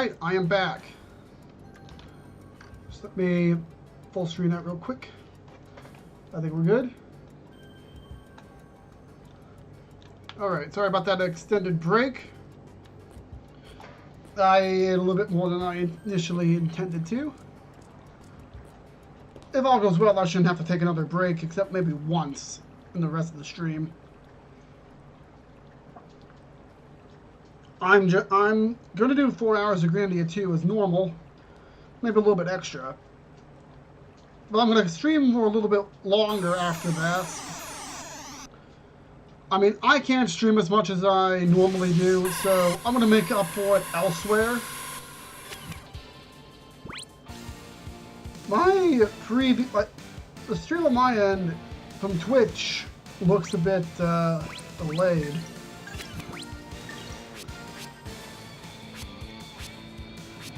Alright, I am back. Just let me full screen that real quick. I think we're good. Alright, sorry about that extended break. I ate a little bit more than I initially intended to. If all goes well, I shouldn't have to take another break, except maybe once in the rest of the stream. I'm going to do 4 hours of Grandia 2 as normal, maybe a little bit extra. But I'm going to stream for a little bit longer after that. I mean, I can't stream as much as I normally do, so I'm going to make up for it elsewhere. My the stream on my end from Twitch looks a bit delayed.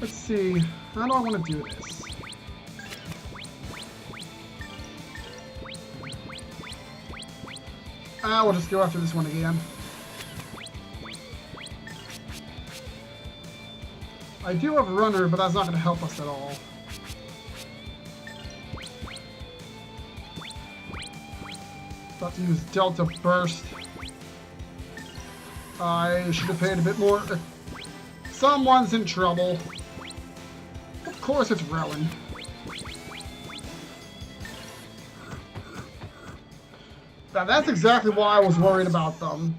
Let's see, how do I want to do this? We'll just go after this one again. I do have a runner, but that's not going to help us at all. About to use Delta Burst. I should have paid a bit more. Someone's in trouble. Of course it's Rowan. Now that's exactly why I was worried about them.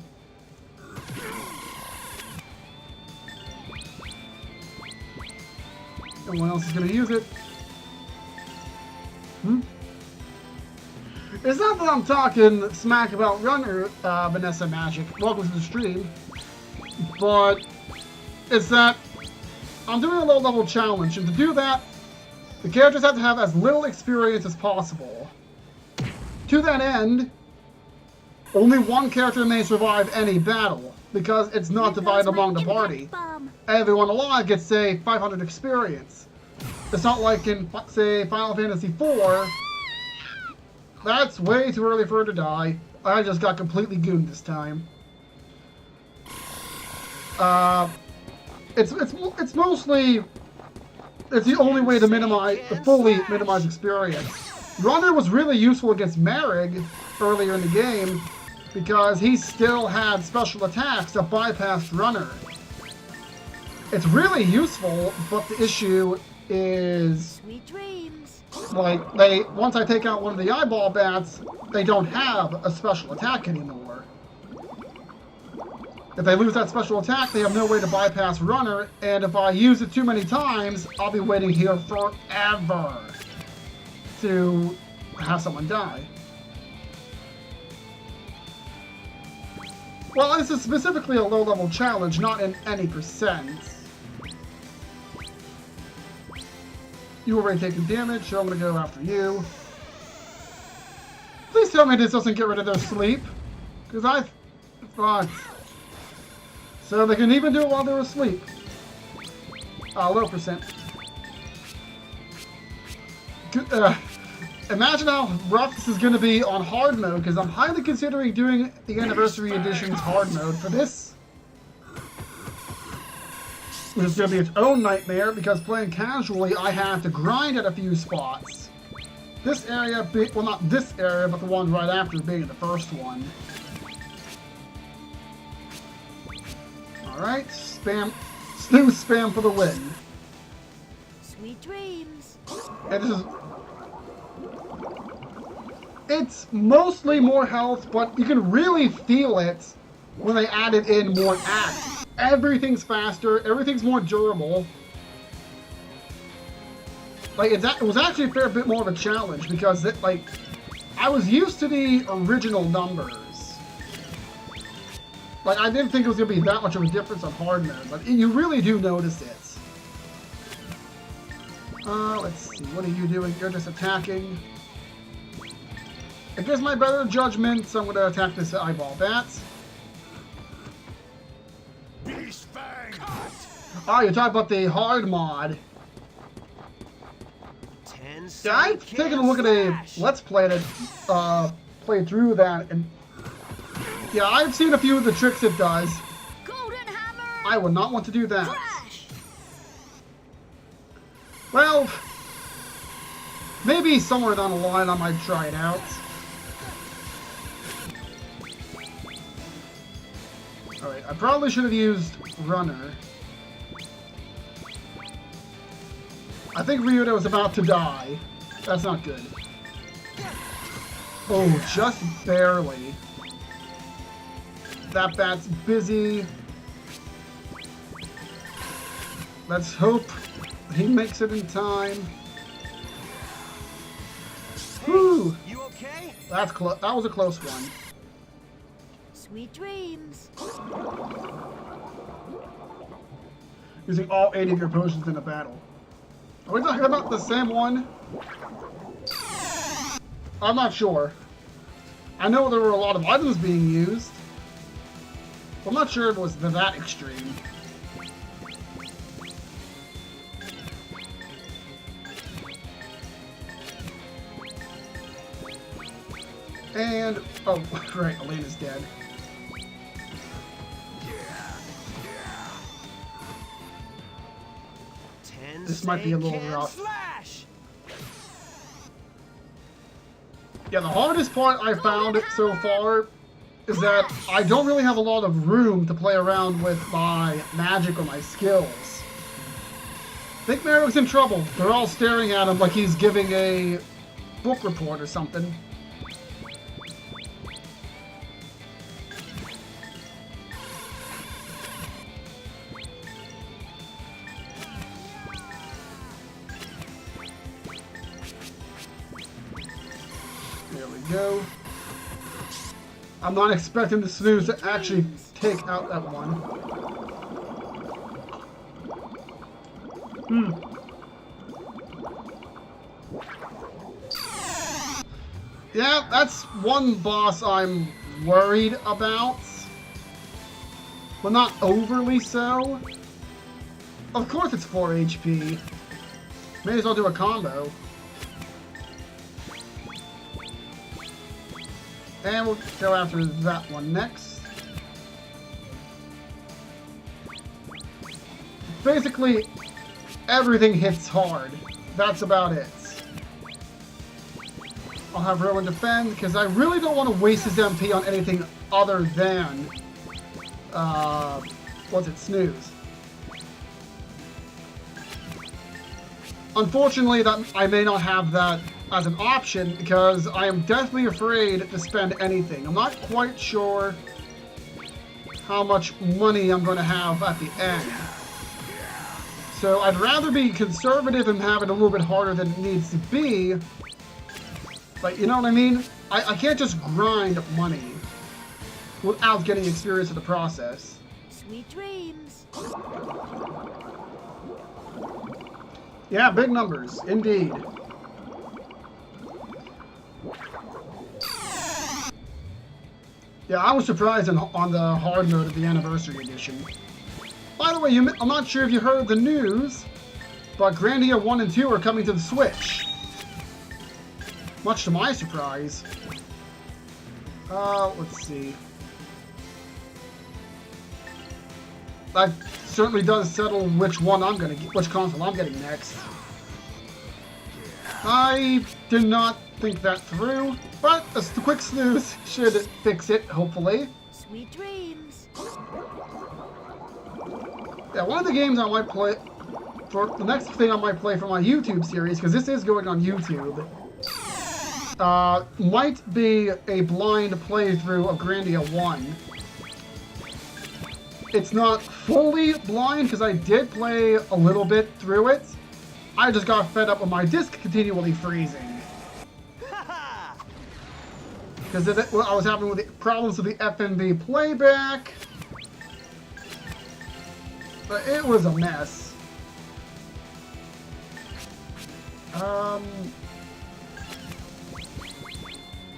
No one else is going to use it. It's not that I'm talking smack about Runner, Vanessa Magic. Welcome to the stream. But it's that I'm doing a low-level challenge, and to do that, the characters have to have as little experience as possible. To that end, only one character may survive any battle, because it's not divided among the party. Everyone alive gets, say, 500 experience. It's not like in, say, Final Fantasy IV. That's way too early for her to die. I just got completely gooned this time. It's mostly, it's the only way to fully minimize experience. Runner was really useful against Marek earlier in the game because he still had special attacks that bypassed Runner. It's really useful, but the issue is, sweet dreams. Like, once I take out one of the eyeball bats, they don't have a special attack anymore. If they lose that special attack, they have no way to bypass Runner, and if I use it too many times, I'll be waiting here forever to have someone die. Well, this is specifically a low-level challenge, not in any percent. You already taken damage, so I'm going to go after you. Please tell me this doesn't get rid of their sleep, because I thought... So they can even do it while they're asleep. Low percent. Imagine how rough this is going to be on hard mode, because I'm highly considering doing the Anniversary Edition's hard mode for this. Which is going to be its own nightmare, because playing casually, I have to grind at a few spots. This area, well not this area, but the one right after being the first one. Alright, snooze spam for the win. Sweet dreams. And this is... It's mostly more health, but you can really feel it when they added in more acts. Everything's faster, everything's more durable. Like, it was actually a fair bit more of a challenge, because, I was used to the original numbers. Like, I didn't think it was going to be that much of a difference on hard mode, but you really do notice it. Let's see, what are you doing? You're just attacking. Against my better judgment, so I'm going to attack this eyeball bat. Oh, you're talking about the hard mod. Yeah, I've taken a look at a Let's Play that played through that, and yeah, I've seen a few of the tricks it does. Golden hammer. I would not want to do that. Crash. Well, maybe somewhere down the line I might try it out. Alright, I probably should have used Runner. I think Ryudo is about to die. That's not good. Oh, just barely. That bat's busy. Let's hope he makes it in time. Whew. You okay? That's close. That was a close one. Sweet dreams. Using all 8 of your potions in a battle. Are we talking about the same one? I'm not sure. I know there were a lot of items being used. I'm not sure if it was that extreme. And, oh, right, Elena's dead. This might be a little rough. Slash. Yeah, the hardest part I found so far is that I don't really have a lot of room to play around with my magic or my skills. I think Merrick's in trouble. They're all staring at him like he's giving a book report or something. There we go. I'm not expecting the snooze to actually take out that one. Yeah, that's one boss I'm worried about. But not overly so. Of course it's 4 HP. May as well do a combo. And we'll go after that one next. Basically, everything hits hard. That's about it. I'll have Rowan defend, because I really don't want to waste his MP on anything other than... what's it? Snooze. Unfortunately, that I may not have that as an option, because I am deathly afraid to spend anything. I'm not quite sure how much money I'm going to have at the end. So I'd rather be conservative and have it a little bit harder than it needs to be. But you know what I mean? I can't just grind money without getting experience in the process. Sweet dreams. Yeah, big numbers, indeed. Yeah, I was surprised on the hard mode of the Anniversary Edition. By the way, I'm not sure if you heard the news, but Grandia 1 and 2 are coming to the Switch. Much to my surprise. Let's see. That certainly does settle which one I'm gonna get, which console I'm getting next. I did not think that through, but a quick snooze should fix it, hopefully. Sweet dreams. Yeah, one of the games I might play for the next thing I might play for my YouTube series, because this is going on YouTube, might be a blind playthrough of Grandia 1. It's not fully blind, because I did play a little bit through it. I just got fed up with my disc continually freezing. Because I was having with the problems with the FMV playback. But it was a mess.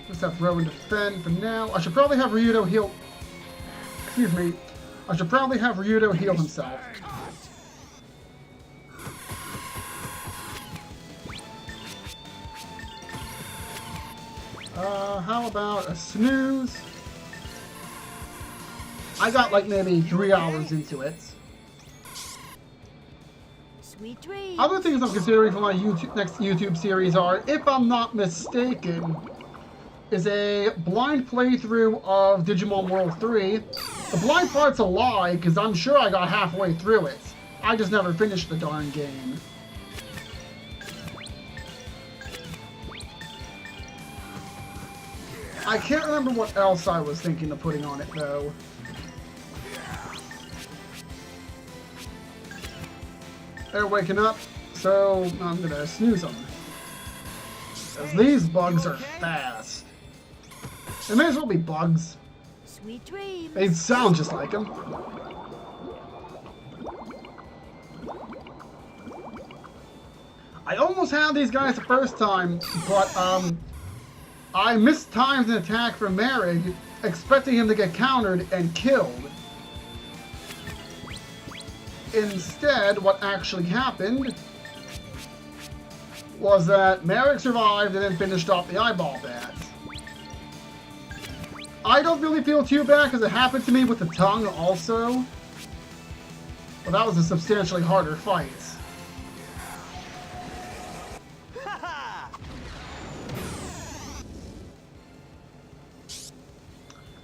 Let's have Rowan defend for now. I should probably have Ryudo heal. Excuse me. I should probably have Ryudo heal himself. How about a snooze? I got like maybe 3 hours into it. Sweet dreams. Other things I'm considering for my next YouTube series are, if I'm not mistaken, is a blind playthrough of Digimon World 3. The blind part's a lie, because I'm sure I got halfway through it. I just never finished the darn game. I can't remember what else I was thinking of putting on it, though. They're waking up, so I'm gonna snooze them. Because these bugs are fast. They may as well be bugs. Sweet dreams. They sound just like them. I almost had these guys the first time, but I mistimed an attack from Merrig, expecting him to get countered and killed. Instead, what actually happened was that Merrig survived and then finished off the eyeball bats. I don't really feel too bad because it happened to me with the tongue also. But that was a substantially harder fight.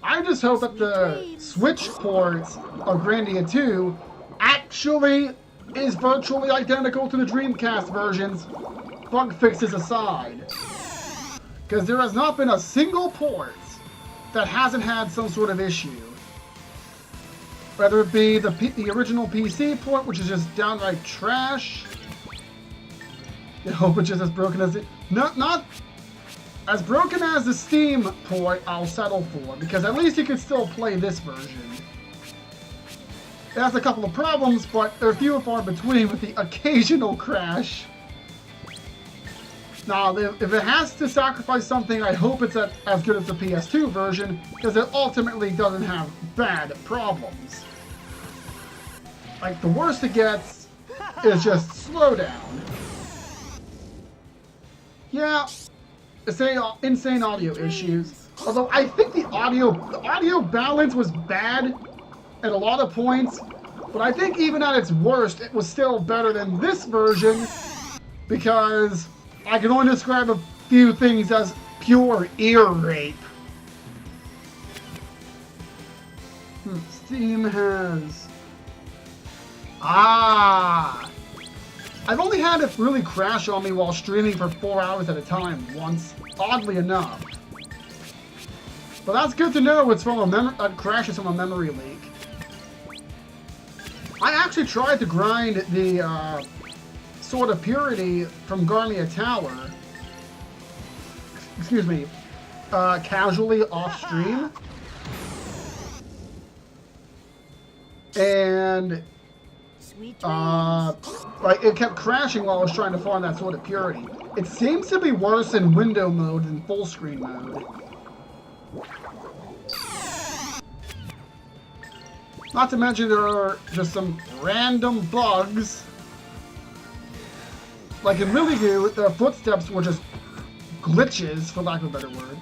I just hope that the Switch port of Grandia 2 actually is virtually identical to the Dreamcast versions, bug fixes aside. Because there has not been a single port that hasn't had some sort of issue. Whether it be the original PC port, which is just downright trash. I hope it's just as broken as it... Not as broken as the Steam port, I'll settle for, because at least you can still play this version. It has a couple of problems, but they're few and far between with the occasional crash. Now, if it has to sacrifice something, I hope it's as good as the PS2 version, because it ultimately doesn't have bad problems. Like, the worst it gets is just slowdown. Yeah, insane audio issues. Although I think the audio balance was bad at a lot of points, but I think even at its worst, it was still better than this version, because I can only describe a few things as pure ear rape. Steam has... I've only had it really crash on me while streaming for 4 hours at a time once, oddly enough. But that's good to know it's from a crashes from a memory leak. I actually tried to grind the Sword of Purity from Grandia Tower. Excuse me. Casually off stream. And like it kept crashing while I was trying to farm that Sword of Purity. It seems to be worse in window mode than full screen mode. Not to mention there are just some random bugs. Like in Really Do, the footsteps were just glitches, for lack of a better word.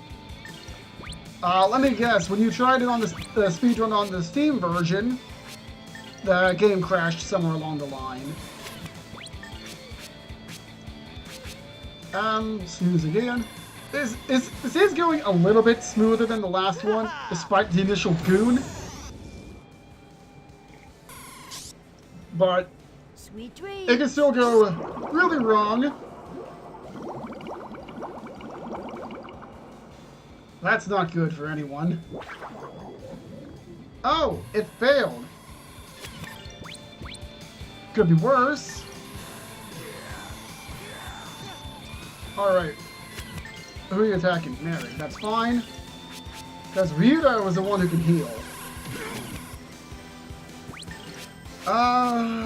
Let me guess, when you tried it on the speedrun on the Steam version, the game crashed somewhere along the line. Snooze again. This is going a little bit smoother than the last one, despite the initial goon. But it can still go really wrong. That's not good for anyone. Oh, it failed. Could be worse. Alright. Who are you attacking? Mary. That's fine. Because Ryuda was the one who can heal.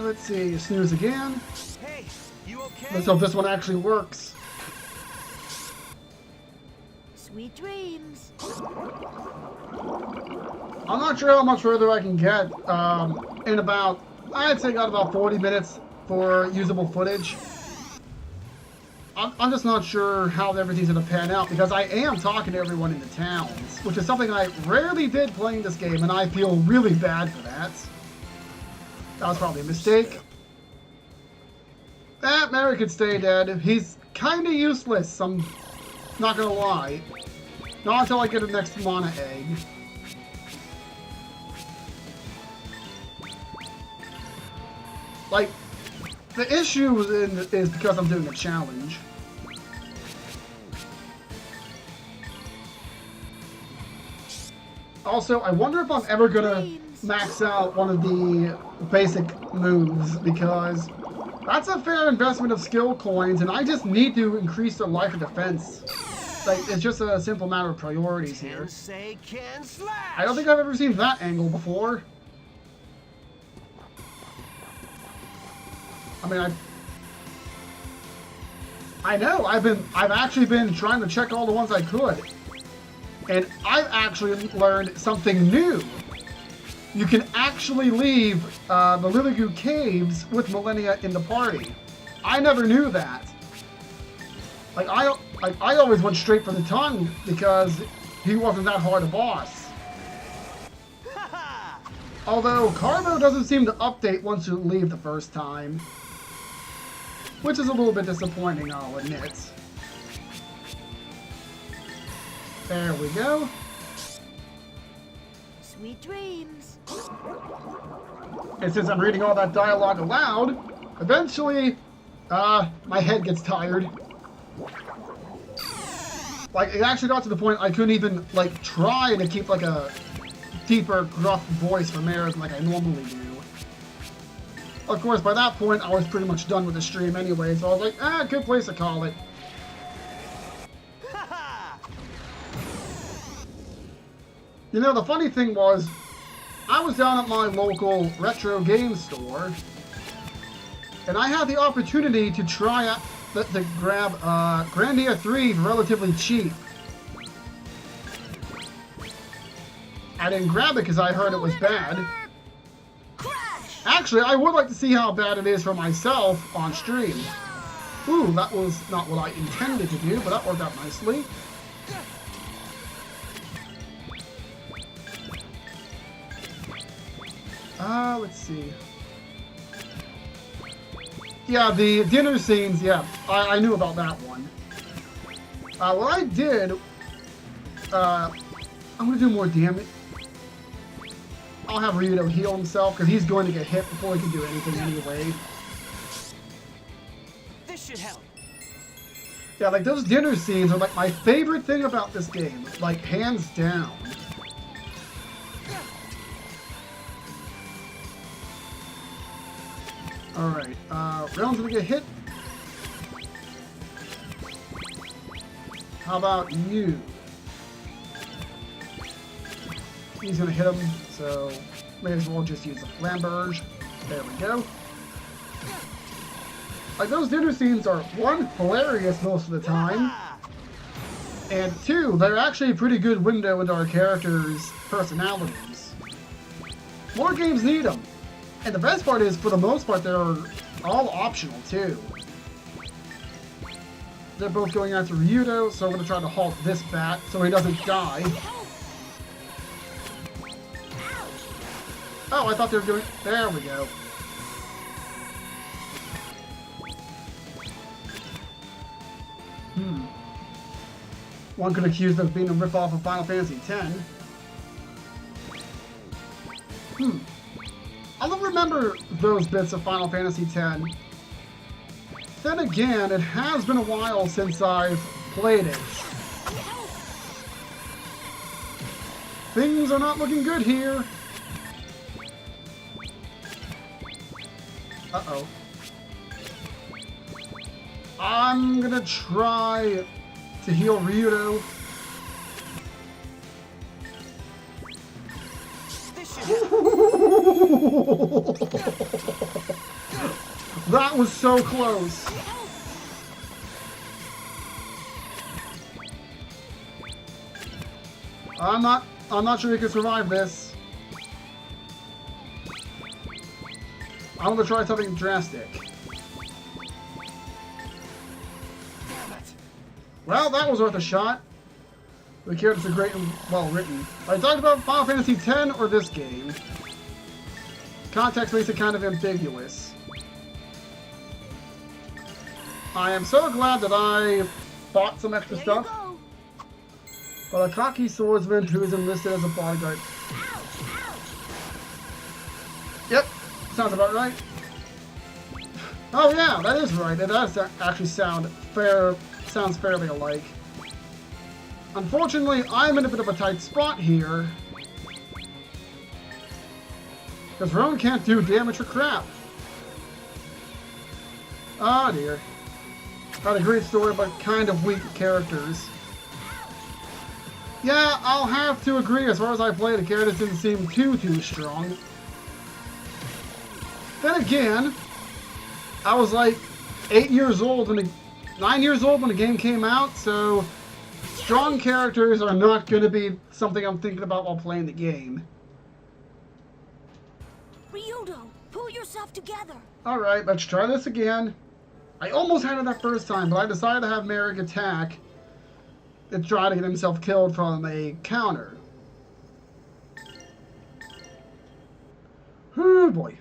Let's see. Snooze again. Hey, you okay? Let's hope this one actually works. Sweet dreams. I'm not sure how much further I can get. In about, I'd say got about 40 minutes for usable footage. I'm just not sure how everything's going to pan out, because I am talking to everyone in the towns, which is something I rarely did playing this game, and I feel really bad for that. That was probably a mistake. Mary could stay dead. He's kinda useless, I'm not gonna lie. Not until I get the next mana egg. Like, the issue is because I'm doing a challenge. Also, I wonder if I'm ever gonna max out one of the basic moves, because that's a fair investment of skill coins, and I just need to increase their life and defense. Like, it's just a simple matter of priorities here. Can say, can slash. I don't think I've ever seen that angle before. I mean, I know, I've actually been trying to check all the ones I could. And I've actually learned something new. You can actually leave the Lilligoo Caves with Millennia in the party. I never knew that. Like I always went straight for the tongue because he wasn't that hard a boss. Although Carbo doesn't seem to update once you leave the first time, which is a little bit disappointing, I'll admit. There we go. Sweet dreams. And since I'm reading all that dialogue aloud, eventually, my head gets tired. Like, it actually got to the point I couldn't even, like, try to keep, like, a deeper, gruff voice for Mares like I normally do. Of course, by that point, I was pretty much done with the stream anyway, so I was like, good place to call it. You know, the funny thing was, I was down at my local retro game store, and I had the opportunity to try out, to grab Grandia 3 for relatively cheap. I didn't grab it because I heard it was bad. Actually, I would like to see how bad it is for myself on stream. Ooh, that was not what I intended to do, but that worked out nicely. Let's see. Yeah, the dinner scenes, yeah, I knew about that one. What I did, I'm gonna do more damage. I'll have Ryudo heal himself, because he's going to get hit before he can do anything anyway. This should help. Yeah, like, those dinner scenes are, like, my favorite thing about this game. Like, hands down. Alright, Realm's gonna get hit. How about you? He's gonna hit him, so may as well just use the Flamberge. There we go. Like, those dinner scenes are, one, hilarious most of the time, and two, they're actually a pretty good window into our characters' personalities. More games need them. And the best part is, for the most part, they're all optional, too. They're both going after Ryudo, so I'm going to try to halt this bat so he doesn't die. Oh, I thought they were doing... There we go. One could accuse them of being a ripoff of Final Fantasy X. I don't remember those bits of Final Fantasy X. Then again, it has been a while since I've played it. Things are not looking good here. Uh-oh. I'm gonna try to heal Ryudo. That was so close. I'm not sure he can survive this. I'm gonna try something drastic. Well, that was worth a shot. The characters are great and well written. Are you talking about Final Fantasy X or this game? Context makes it kind of ambiguous. I am so glad that I bought some extra There you stuff. go. But a cocky swordsman who is enlisted as a bodyguard. Yep, sounds about right. Oh yeah, that is right. It does actually sounds fairly alike. Unfortunately, I'm in a bit of a tight spot here. Because Roan can't do damage for crap. Oh dear. Had a great story, but kind of weak characters. Yeah, I'll have to agree. As far as I played, the characters didn't seem too strong. Then again, I was like 9 years old when the game came out, so strong characters are not going to be something I'm thinking about while playing the game. Ryudo, pull yourself together. Alright, let's try this again. I almost had it that first time, but I decided to have Merrick attack and try to get himself killed from a counter. Oh boy.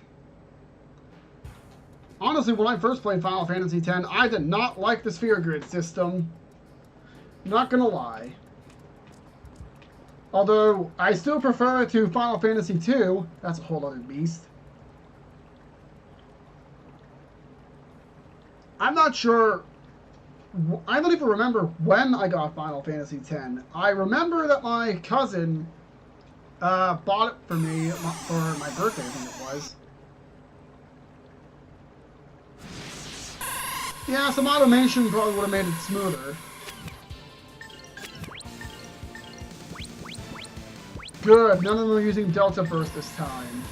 Honestly, when I first played Final Fantasy X, I did not like the sphere grid system. Not gonna lie. Although, I still prefer it to Final Fantasy II. That's a whole other beast. I'm not sure. I don't even remember when I got Final Fantasy X. I remember that my cousin bought it for me for my birthday, I think it was. Yeah, some automation probably would have made it smoother. Good, none of them are using Delta Burst this time.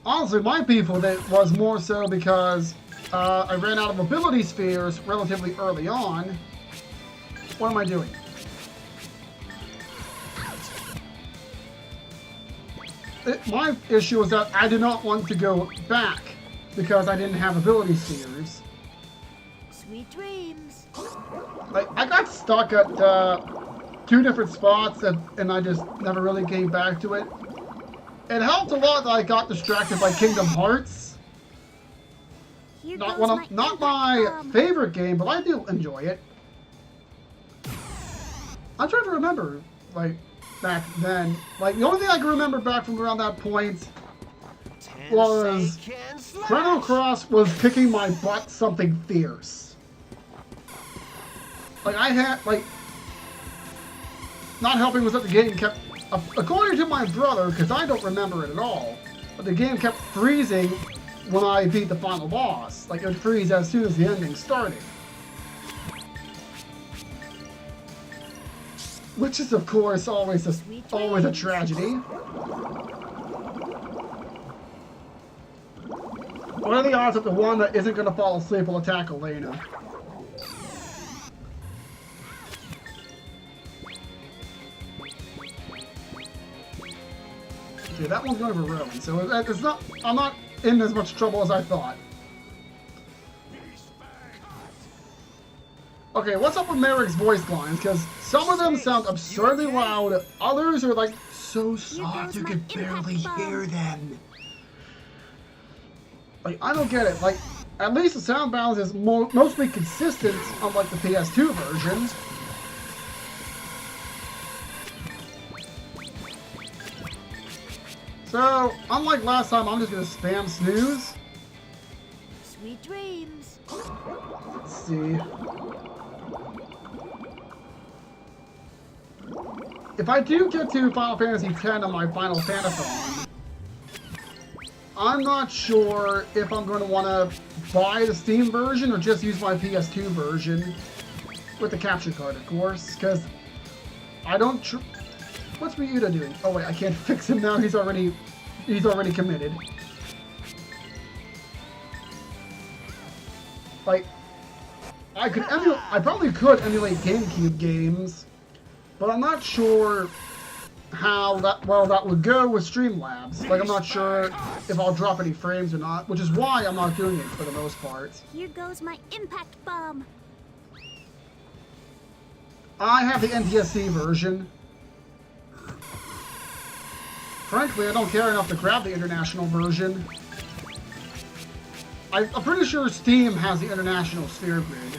Honestly, my people, that was more so because I ran out of ability spheres relatively early on. What am I doing? My issue is that I did not want to go back because I didn't have ability spheres. Sweet dreams. Like, I got stuck at 2 different spots and I just never really came back to it. It helped a lot that I got distracted by Kingdom Hearts. Not my favorite game, but I do enjoy it. I'm trying to remember, like, back then. Like, the only thing I can remember back from around that point was Chrono Cross was kicking my butt something fierce. Like, I had, like, not helping was that the game kept, according to my brother, because I don't remember it at all, but the game kept freezing when I beat the final boss. Like, it would freeze as soon as the ending started. Which is, of course, always a tragedy. What are the odds that the one that isn't going to fall asleep will attack Elena? Okay, that one's going to be ruined, so it's not. I'm not in as much trouble as I thought. Okay, what's up with Merrick's voice lines? Because some of them sound absurdly loud, others are like so soft you can barely hear them. Like, I don't get it. Like, at least the sound balance is mostly consistent, unlike the PS2 version. So, unlike last time, I'm just gonna spam snooze. Sweet dreams. Let's see. If I do get to Final Fantasy X on my Final Fantathon, I'm not sure if I'm going to want to buy the Steam version or just use my PS2 version with the capture card, of course, because I don't. What's Ryuda doing? Oh wait, I can't fix him now. He's already committed. Like, I probably could emulate GameCube games, but I'm not sure how that would go with Streamlabs. Like, I'm not sure if I'll drop any frames or not, which is why I'm not doing it for the most part. Here goes my impact bomb. I have the NTSC version. Frankly, I don't care enough to grab the international version. I'm pretty sure Steam has the international sphere grid.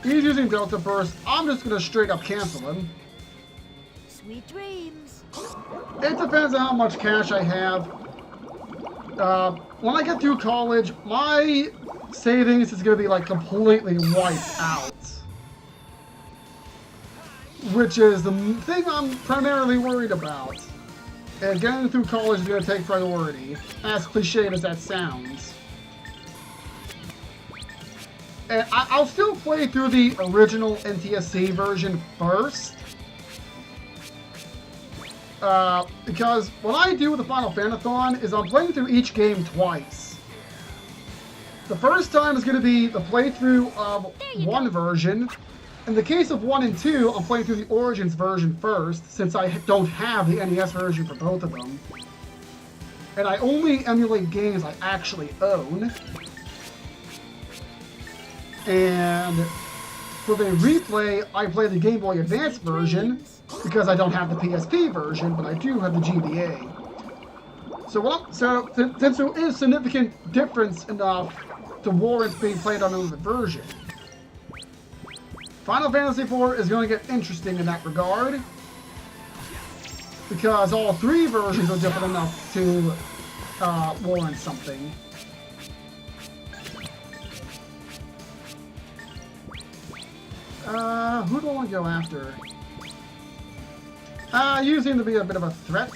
He's using Delta Burst. I'm just gonna straight up cancel him. Sweet dreams. It depends on how much cash I have. When I get through college, my savings is gonna be like completely wiped out. Which is the thing I'm primarily worried about. And getting through college is gonna take priority, as cliched as that sounds. And I'll still play through the original NTSC version first. Because what I do with the Final Fanathon is I'm playing through each game twice. The first time is going to be the playthrough of one version. In the case of 1 and 2, I'm playing through the Origins version first, since I don't have the NES version for both of them. And I only emulate games I actually own. And for the replay, I play the Game Boy Advance version, because I don't have the PSP version, but I do have the GBA. So since there is significant difference enough to warrant being played on another version, Final Fantasy IV is going to get interesting in that regard, because all 3 versions are different enough to warrant something. Who do I want to go after? You seem to be a bit of a threat.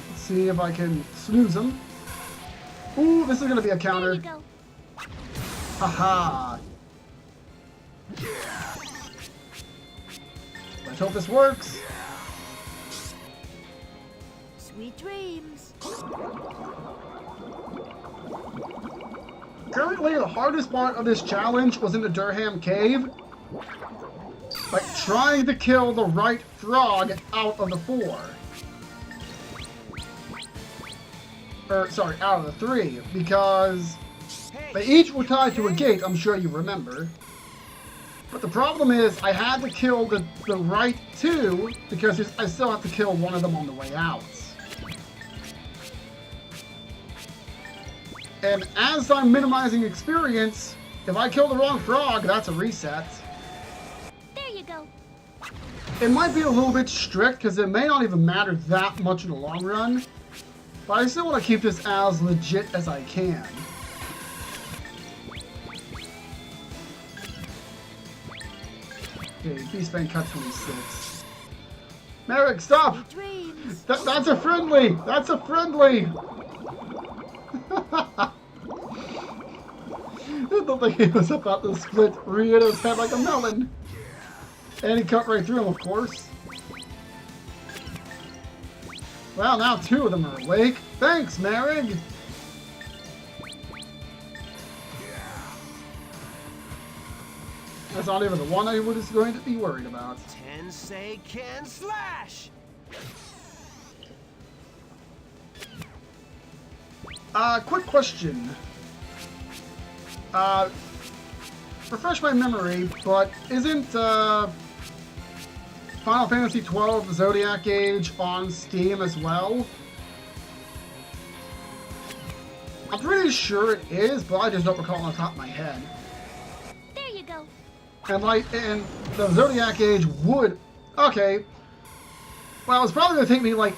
Let's see if I can snooze him. Ooh, this is going to be a counter. There you go. Haha. Let's hope this works. Sweet dreams. Currently, the hardest part of this challenge was in the Durham Cave. Like, trying to kill the right frog out of the 4. Sorry, out of the 3. Because they each were tied to a gate, I'm sure you remember. But the problem is, I had to kill the right 2, because I still have to kill one of them on the way out. And as I'm minimizing experience, if I kill the wrong frog, that's a reset. There you go. It might be a little bit strict, because it may not even matter that much in the long run. But I still want to keep this as legit as I can. Okay, Beast Bang cut 26. Merrick, stop! Sweet dreams. That's a friendly! That's a friendly! I don't think he was about to split Rio's head like a melon. And he cut right through him, of course. Well, now 2 of them are awake. Thanks, Merrig! That's not even the one I was going to be worried about. Tensei can slash. Quick question. Refresh my memory, but isn't, Final Fantasy XII Zodiac Age on Steam as well? I'm pretty sure it is, but I just don't recall on the top of my head. There you go. And the Zodiac Age would... Okay. Well, it's probably going to take me, like...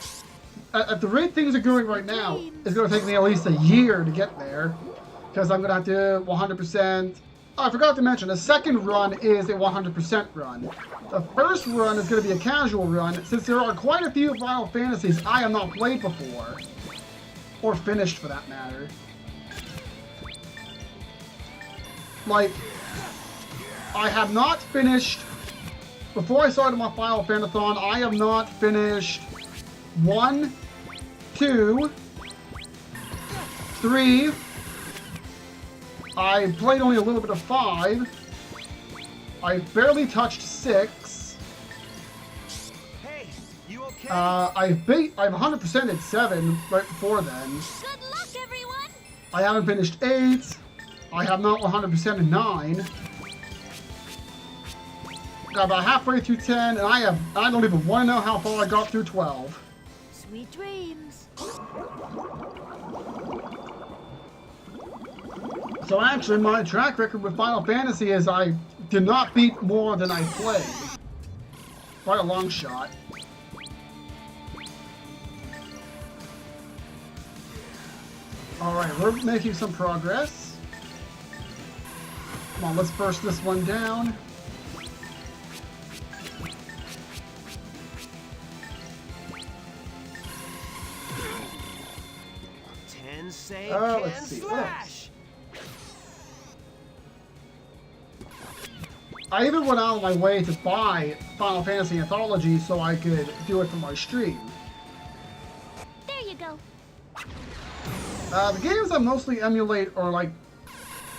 At the rate things are going right now, it's going to take me at least a year to get there. Because I'm going to have to 100%... Oh, I forgot to mention, the second run is a 100% run. The first run is going to be a casual run, since there are quite a few Final Fantasies I have not played before. Or finished, for that matter. Like, I have not finished... Before I started my Final Fanathon, I have not finished 1, 2, 3... I played only a little bit of 5. I barely touched 6. Hey, you okay? I've 100%ed 7 right before then. Good luck, everyone. I haven't finished 8. I have not 100%ed 9. Got about halfway through 10, and I don't even want to know how far I got through 12. Sweet dreams. So actually, my track record with Final Fantasy is I did not beat more than I played. Quite a long shot. Alright, we're making some progress. Come on, let's burst this one down. Let's see. What else? I even went out of my way to buy Final Fantasy Anthology so I could do it for my stream. There you go. The games I mostly emulate are like...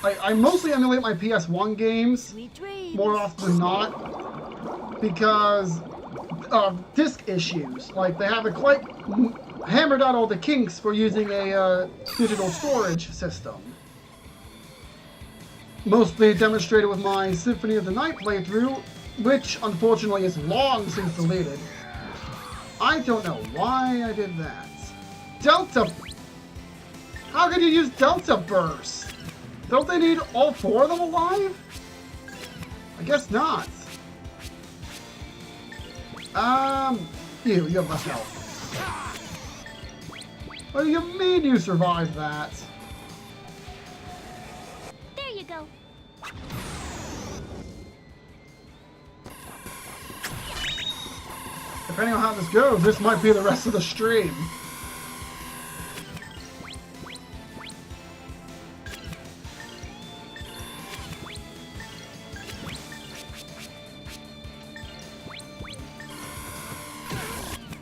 I mostly emulate my PS1 games Sweet dreams. more often than not because of disc issues. Like, they haven't quite hammered out all the kinks for using a digital storage system. Mostly demonstrated with my Symphony of the Night playthrough, which unfortunately is long since deleted. I don't know why I did that. Delta... How could you use Delta Burst? Don't they need all 4 of them alive? I guess not. You have less health. What do you mean you survived that? There you go. Depending on how this goes, this might be the rest of the stream.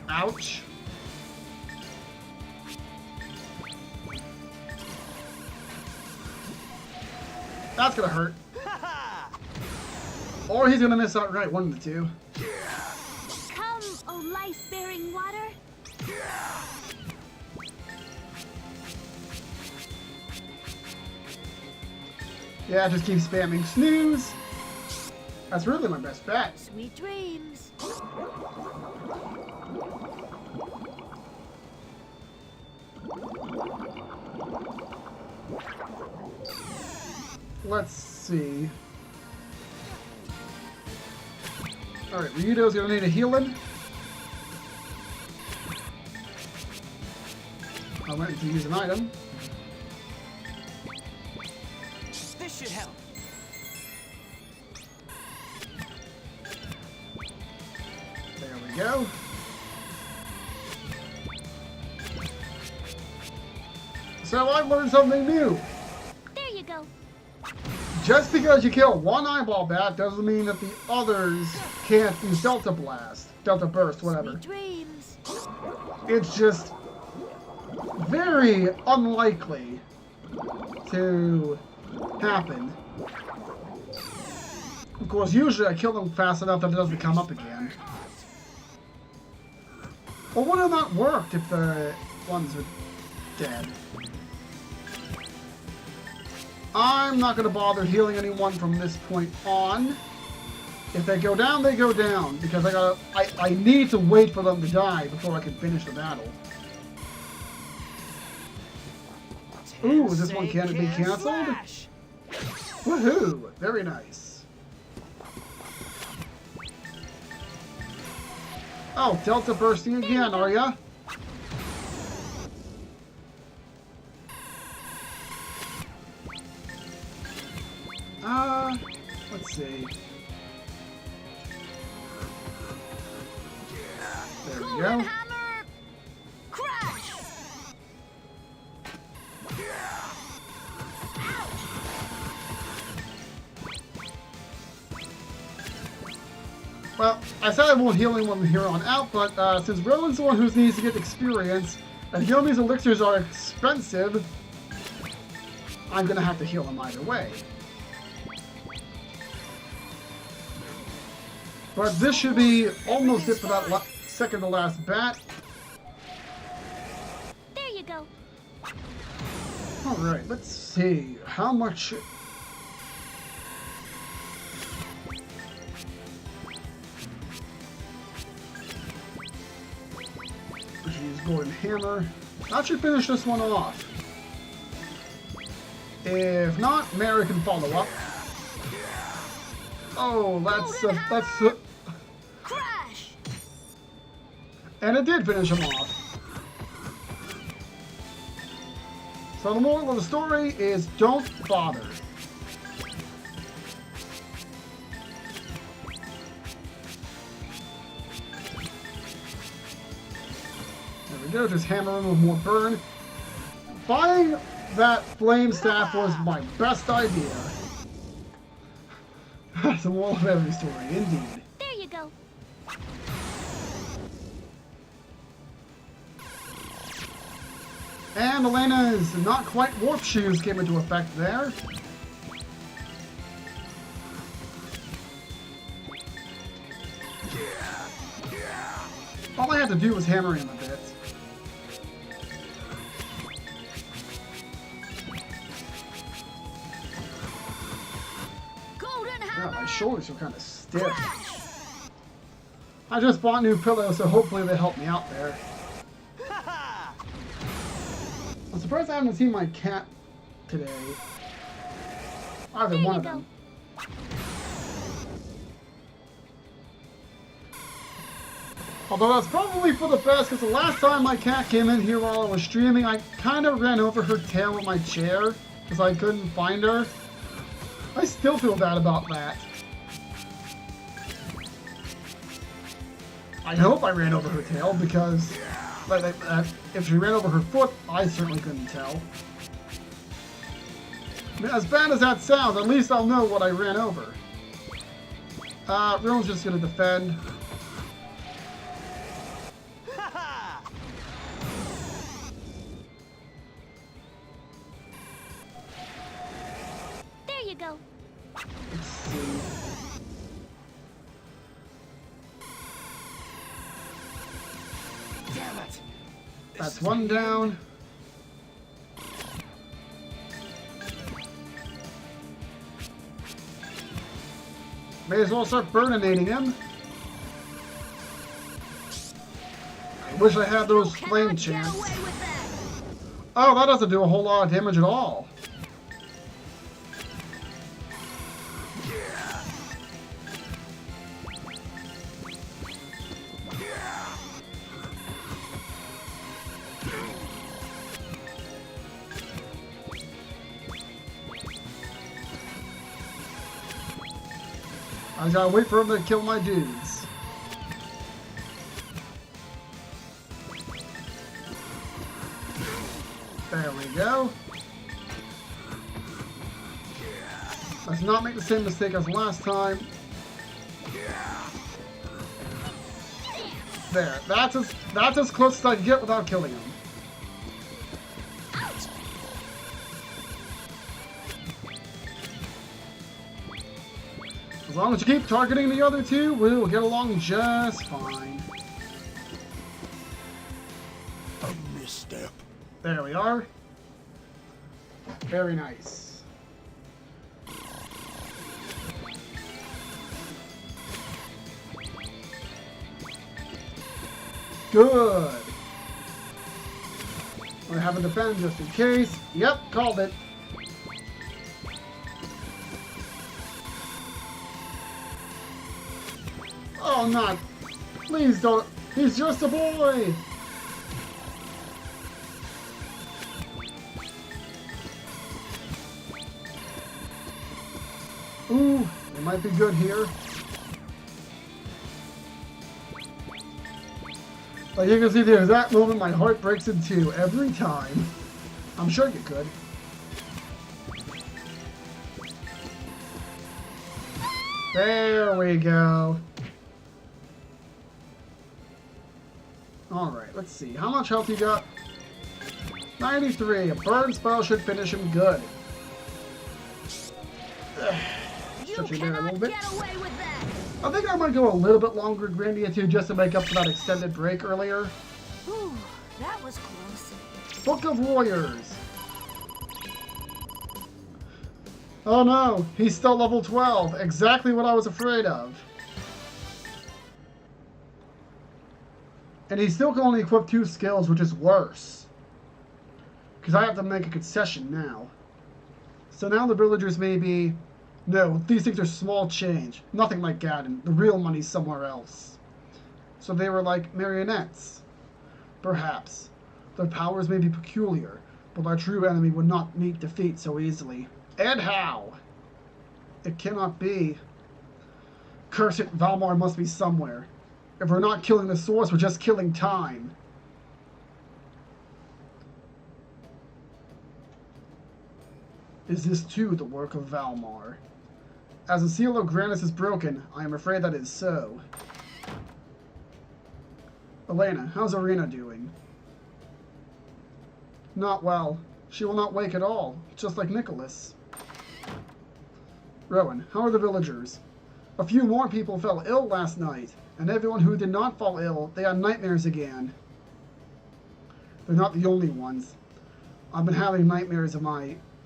Ouch. That's gonna hurt. Or he's gonna miss out right, one of the two. Come, oh life-bearing water. Yeah, just keep spamming snooze. That's really my best bet. Sweet dreams. Let's see. Alright, Ryudo's gonna need a healing. I'm waiting to use an item. This should help. There we go. So I've learned something new. There you go. Just because you kill one eyeball bat doesn't mean that the others can't use Delta Blast, Delta Burst, whatever. Sweet dreams. It's just very unlikely to happen. Of course, usually I kill them fast enough that it doesn't come up again. Well, would have not worked if the ones were dead. I'm not going to bother healing anyone from this point on. If they go down, they go down, because I need to wait for them to die before I can finish the battle. Ooh, this one can't be cancelled? Woohoo! Very nice. Oh, Delta bursting again, are ya? Let's see. There we go. Hammer. Crash. Well, I said I won't heal anyone from here on out, but since Rowan's the one who needs to get experience, and Yomi's elixirs are expensive, I'm gonna have to heal him either way. But this should be almost it for that second to last bat. There you go. Alright, let's see. How much... golden hammer. That should finish this one off. If not, Mary can follow up. Oh, that's Crash! and it did finish him off. So the moral of the story is don't bother. There we go, just hammer him with more burn. Buying that flame staff was my best idea. That's the moral of every story, indeed. There you go. And Elena's not quite warp shoes came into effect there. All I had to do was hammer him a bit. Golden Yeah, hammer! my shoulders are kind of stiff. Crash! I just bought new pillows, so hopefully they help me out there. I'm surprised I haven't seen my cat today. Either There one you of them. Although that's probably for the best, because the last time my cat came in here while I was streaming, I kind of ran over her tail with my chair, because I couldn't find her. I still feel bad about that. I hope I ran over her tail, because if she ran over her foot, I certainly couldn't tell. I mean, as bad as that sounds, at least I'll know what I ran over. Realm's just going to defend. There you go. Let's see. Damn it. That's one down. May as well start burninating him. I wish I had those You flame cannot get chants. away with that. Oh, that doesn't do a whole lot of damage at all. I gotta wait for him to kill my dudes. There we go. Let's not make the same mistake as last time. There, that's as close as I can get without killing him. As long as you keep targeting the other two, we'll get along just fine. A misstep. There we are. Very nice. Good. I'm gonna have a defend just in case. Yep, called it. Oh, not. Please don't. He's just a boy. Ooh, it might be good here. Like you can see the exact moment my heart breaks in two every time. I'm sure you could. There we go. Alright, let's see. How much health you got? 93. A burn spell should finish him good. You Stretch you there a cannot little bit. get away with that. I think I might go a little bit longer, Grandia, too, just to make up for that extended break earlier. Whew, that was close. Book of Warriors. Oh no, he's still level 12. Exactly what I was afraid of. And he still can only equip 2 skills, which is worse. Because I have to make a concession now. So now the villagers may be... No, these things are small change. Nothing like Gaddon. The real money's somewhere else. So they were like marionettes. Perhaps. Their powers may be peculiar, but our true enemy would not meet defeat so easily. And how? It cannot be. Curse it, Valmar must be somewhere. If we're not killing the source, we're just killing time. Is this too the work of Valmar? As the seal of Grandis is broken, I am afraid that is so. Elena, how's Arena doing? Not well. She will not wake at all, just like Nicholas. Rowan, how are the villagers? A few more people fell ill last night, and everyone who did not fall ill, they had nightmares again. They're not the only ones. I've been having nightmares of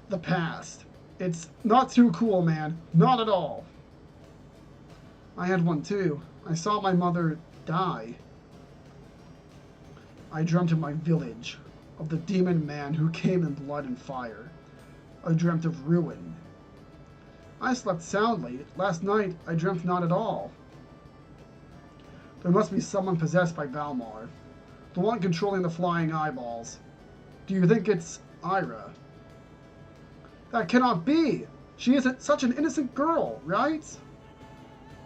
the past. It's not too cool, man. Not at all. I had one too. I saw my mother die. I dreamt of my village, of the demon man who came in blood and fire. I dreamt of ruin. I slept soundly. Last night, I dreamt not at all. There must be someone possessed by Valmar. The one controlling the flying eyeballs. Do you think it's Ira? That cannot be! She isn't such an innocent girl, right?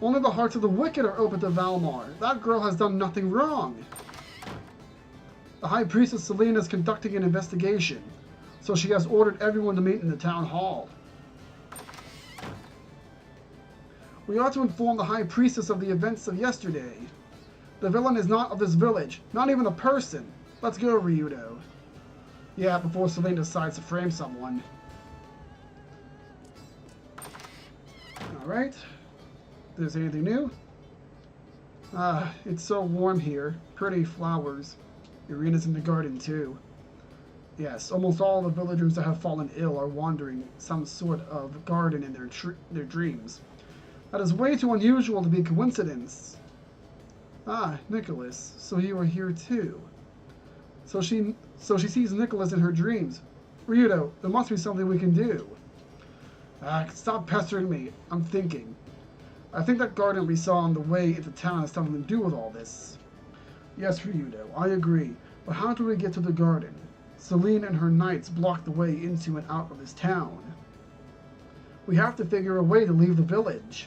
Only the hearts of the wicked are open to Valmar. That girl has done nothing wrong. The High Priestess Selena is conducting an investigation, so she has ordered everyone to meet in the town hall. We ought to inform the High Priestess of the events of yesterday. The villain is not of this village, not even a person. Let's go, Ryudo. Yeah, before Selena decides to frame someone. Alright. There's anything new? It's so warm here. Pretty flowers. Irina's in the garden too. Yes, almost all the villagers that have fallen ill are wandering some sort of garden in their dreams. That is way too unusual to be a coincidence. Ah, Nicholas. So you are here too. So she sees Nicholas in her dreams. Ryudo, there must be something we can do. Stop pestering me. I'm thinking. I think that garden we saw on the way into town has something to do with all this. Yes, Ryudo, I agree. But how do we get to the garden? Celine and her knights block the way into and out of this town. We have to figure a way to leave the village.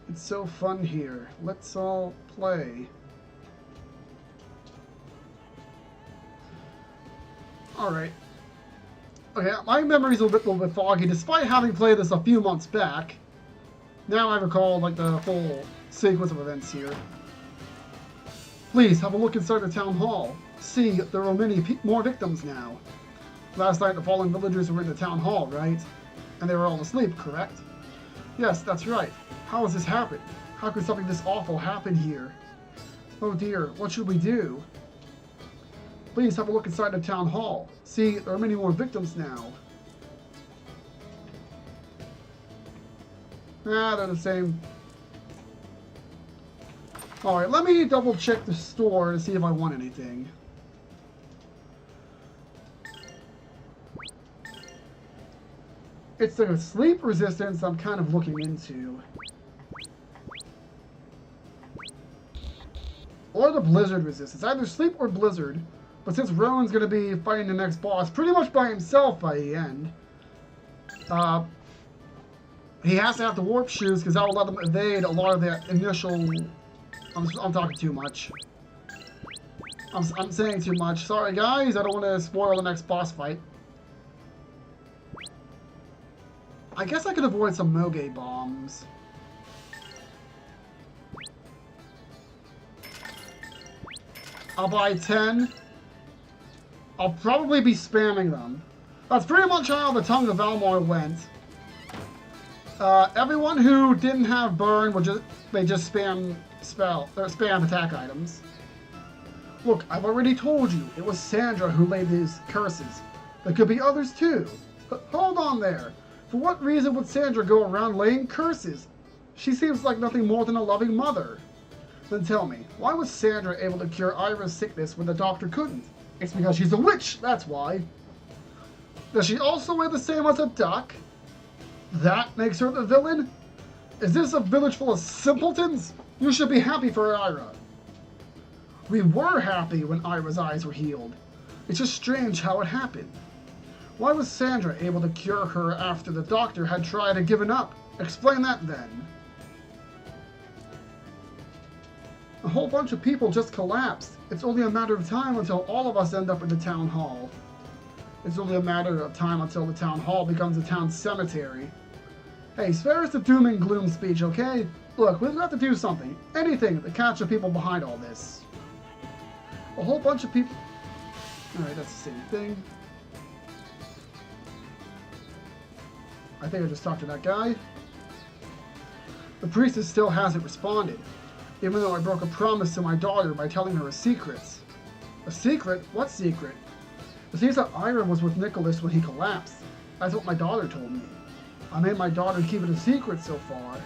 It's so fun here. Let's all play. Alright. Okay, my memory's a little bit foggy, despite having played this a few months back. Now I recall, like, the whole sequence of events here. Please, have a look inside the town hall. See, there are many more victims now. Last night, the fallen villagers were in the town hall, right? And they were all asleep, correct? Yes, that's right. How has this happened? How could something this awful happen here? Oh dear, what should we do? Please have a look inside the town hall. See, there are many more victims now. Ah, they're the same. Alright, let me double check the store to see if I want anything. It's the sleep resistance I'm kind of looking into. Or the blizzard resistance. Either sleep or blizzard. But since Rowan's going to be fighting the next boss pretty much by himself by the end, he has to have the warp shoes because that will let him evade a lot of the initial... I'm talking too much. I'm saying too much. Sorry guys, I don't want to spoil the next boss fight. I guess I could avoid some Moge bombs. I'll buy 10. I'll probably be spamming them. That's pretty much how the Tongue of Valmar went. Everyone who didn't have burn would just spam spam attack items. Look, I've already told you it was Sandra who laid these curses. There could be others too. But hold on there. For what reason would Sandra go around laying curses? She seems like nothing more than a loving mother. Then tell me, why was Sandra able to cure Ira's sickness when the doctor couldn't? It's because she's a witch, that's why. Does she also weigh the same as a duck? That makes her the villain? Is this a village full of simpletons? You should be happy for Ira. We were happy when Ira's eyes were healed. It's just strange how it happened. Why was Sandra able to cure her after the doctor had tried and given up? Explain that then. A whole bunch of people just collapsed. It's only a matter of time until all of us end up in the town hall. It's only a matter of time until the town hall becomes a town cemetery. Hey, spare us the doom and gloom speech, okay? Look, we've got to do something. Anything to catch the people behind all this. A whole bunch of people... Alright, that's the same thing. I think I just talked to that guy. The priestess still hasn't responded, even though I broke a promise to my daughter by telling her a secret. A secret? What secret? It seems that Ira was with Nicholas when he collapsed. That's what my daughter told me. I made my daughter keep it a secret so far.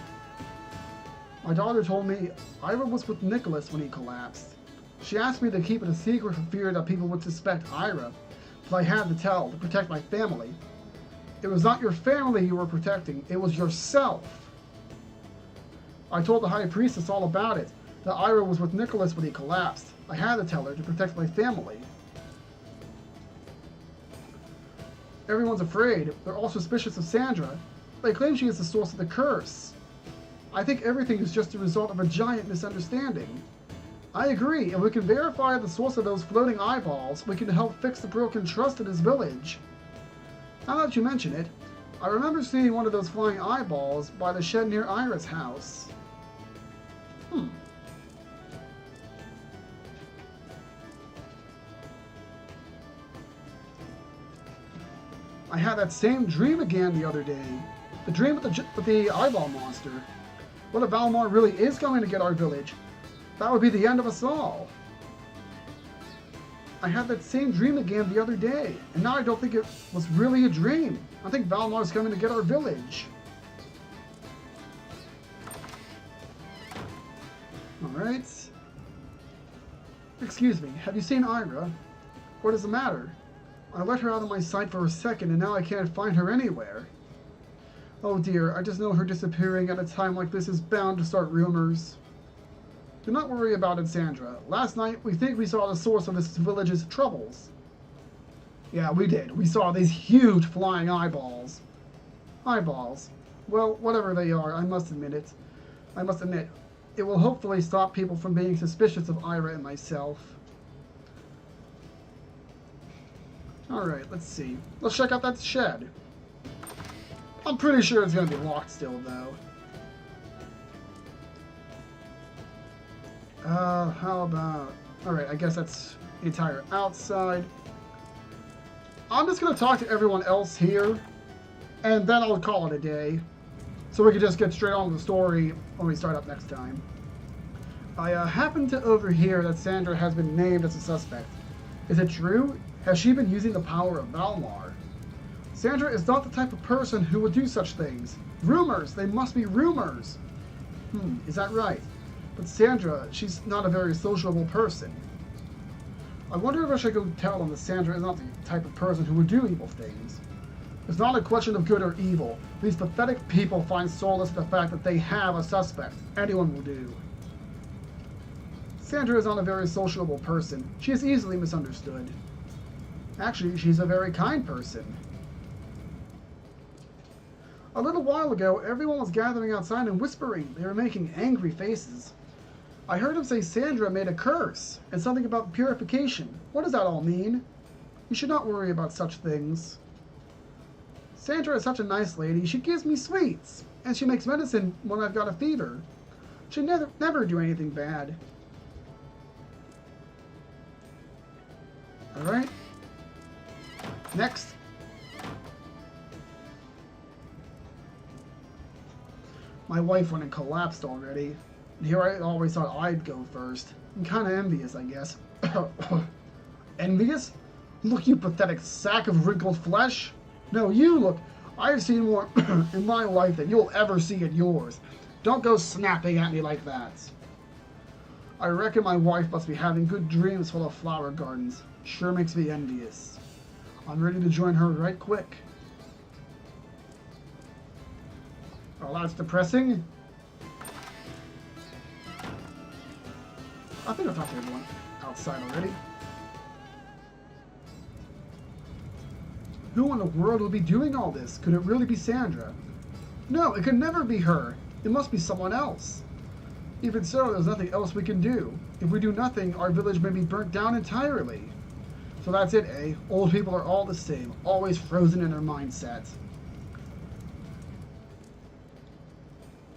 My daughter told me Ira was with Nicholas when he collapsed. She asked me to keep it a secret for fear that people would suspect Ira, but I had to tell to protect my family. It was not your family you were protecting, it was yourself. I told the High Priestess all about it, that Ira was with Nicholas when he collapsed. I had to tell her to protect my family. Everyone's afraid. They're all suspicious of Sandra. They claim she is the source of the curse. I think everything is just a result of a giant misunderstanding. I agree, and we can verify the source of those floating eyeballs. We can help fix the broken trust in this village. Now that you mention it, I remember seeing one of those flying eyeballs by the shed near Ira's house. I had that same dream again the other day. The dream with the eyeball monster. What if Valmar really is going to get our village? That would be the end of us all. I had that same dream again the other day, and now I don't think it was really a dream. I think Valmar is coming to get our village. Alright. Excuse me, have you seen Ira? What is the matter? I let her out of my sight for a second, and now I can't find her anywhere. Oh dear, I just know her disappearing at a time like this is bound to start rumors. Do not worry about it, Sandra. Last night, we think we saw the source of this village's troubles. Yeah, we did. We saw these huge flying eyeballs. Eyeballs. Well, whatever they are, I must admit, it will hopefully stop people from being suspicious of Ira and myself. Alright, let's see. Let's check out that shed. I'm pretty sure it's going to be locked still, though. How about... Alright, I guess that's the entire outside. I'm just going to talk to everyone else here, and then I'll call it a day. So we can just get straight on with the story when we start up next time. I happened to overhear that Sandra has been named as a suspect. Is it true? Has she been using the power of Valmar? Sandra is not the type of person who would do such things. Rumors! They must be rumors! Is that right? But Sandra, she's not a very sociable person. I wonder if I should go tell them that Sandra is not the type of person who would do evil things. It's not a question of good or evil. These pathetic people find solace in the fact that they have a suspect. Anyone will do. Sandra is not a very sociable person. She is easily misunderstood. Actually, she's a very kind person. A little while ago, everyone was gathering outside and whispering. They were making angry faces. I heard him say Sandra made a curse, and something about purification. What does that all mean? You should not worry about such things. Sandra is such a nice lady. She gives me sweets, and she makes medicine when I've got a fever. She'd never do anything bad. Alright. Next. My wife went and collapsed already. And here I always thought I'd go first. I'm kind of envious, I guess. Envious? Look, you pathetic sack of wrinkled flesh. No, you look. I've seen more in my life than you'll ever see in yours. Don't go snapping at me like that. I reckon my wife must be having good dreams full of flower gardens. Sure makes me envious. I'm ready to join her right quick. Oh, that's depressing. I think I've talked to everyone outside already. Who in the world would be doing all this? Could it really be Sandra? No, it could never be her. It must be someone else. Even so, there's nothing else we can do. If we do nothing, our village may be burnt down entirely. So that's it, eh? Old people are all the same, always frozen in their mindset.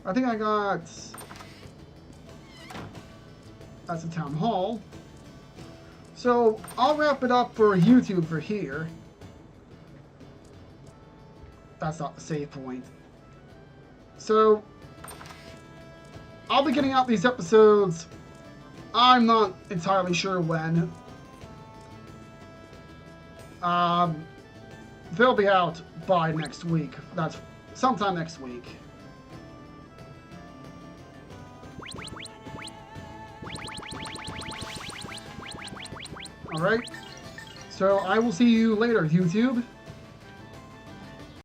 I think I got... That's a town hall. So, I'll wrap it up for YouTube for here. That's not the save point. So, I'll be getting out these episodes. I'm not entirely sure when. They'll be out by next week. That's sometime next week. Alright. So I will see you later, YouTube.